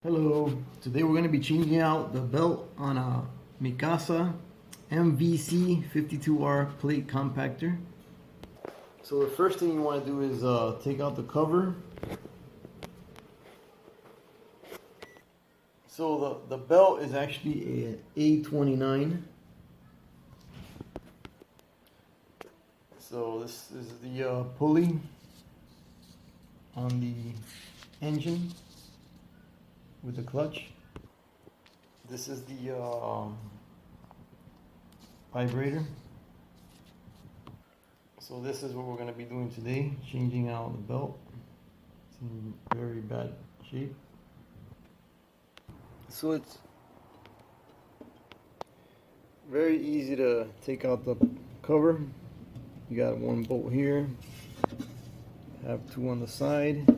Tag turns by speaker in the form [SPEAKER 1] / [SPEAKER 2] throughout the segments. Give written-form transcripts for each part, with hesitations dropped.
[SPEAKER 1] Hello, today we're going to be changing out the belt on a Mikasa MVC52R plate compactor. So the first thing you want to do is take out the cover. So the belt is actually an A29. So this is the pulley on the engine with the clutch. This is the vibrator. So this is what we're going to be doing today, changing out the belt. It's in very bad shape. So it's very easy to take out the cover. You got one bolt here, have two on the side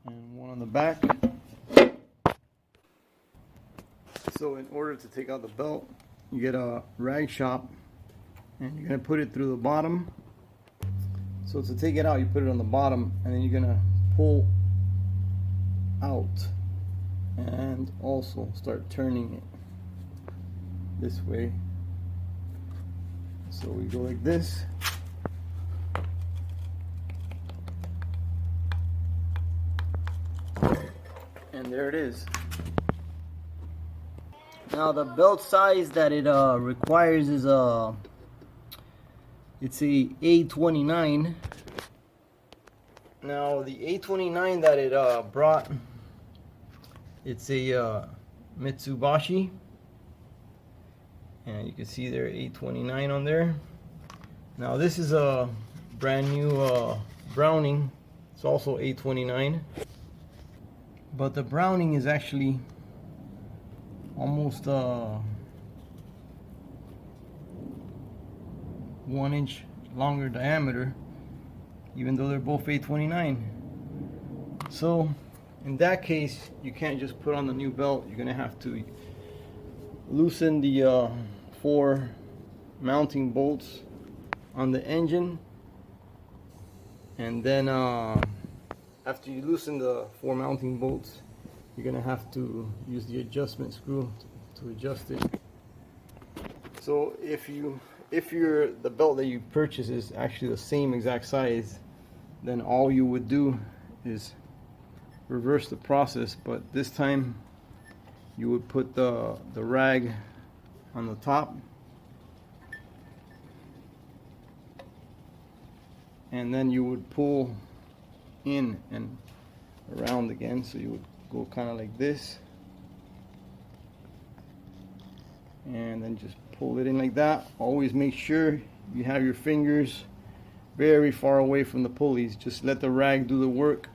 [SPEAKER 1] and one on the back. So in order to take out the belt, you get a rag shop and you're going to put it through the bottom. So to take it out, you put it on the bottom and then you're going to pull out and also start turning it this way. So we go like this. And there it is. Now the belt size that it requires is it's a A29. Now the A29 that it brought, it's a Mitsubishi, and you can see there A29 on there. Now this is a brand new Browning. It's also A29, but the Browning is actually almost 1 inch longer diameter, even though they're both A29. So in that case, you can't just put on the new belt. You're gonna have to loosen the 4 mounting bolts on the engine, and then after you loosen the 4 mounting bolts, you're gonna have to use the adjustment screw to adjust it. So if the belt that you purchase is actually the same exact size, then all you would do is reverse the process, but this time you would put the rag on the top and then you would pull in and around again. So you would go kind of like this and then just pull it in like that. Always make sure you have your fingers very far away from the pulleys. Just let the rag do the work.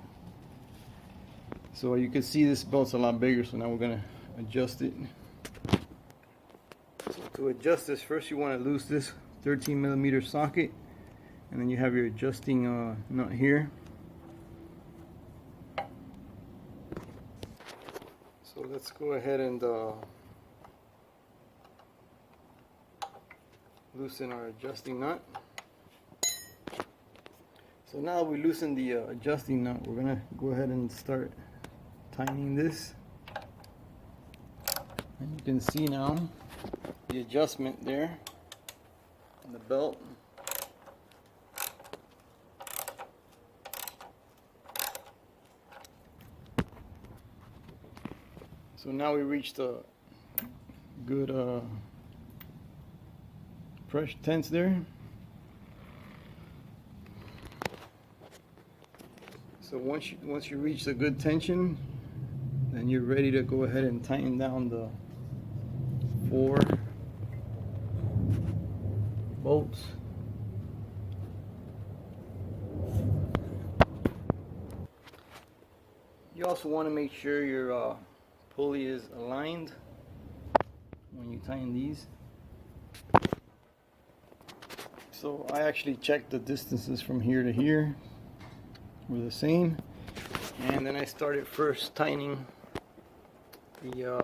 [SPEAKER 1] So you can see this belt's a lot bigger, so now we're gonna adjust it. So to adjust this, first you want to loose this 13mm socket, and then you have your adjusting nut here. So let's go ahead and loosen our adjusting nut. So now that we loosen the adjusting nut, we're gonna go ahead and start tightening this. And you can see now the adjustment there on the belt. So now we reached a good pressure tense there. So once you reach the good tension, then you're ready to go ahead and tighten down the 4 bolts. You also want to make sure your pulley is aligned when you tighten these. So I actually checked the distances from here to here were the same, and then I started first tightening the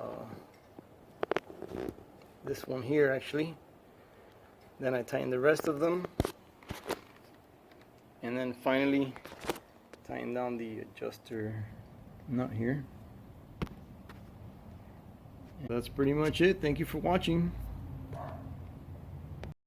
[SPEAKER 1] this one here actually. Then I tightened the rest of them, and then finally tighten down the adjuster nut here. That's pretty much it. Thank you for watching.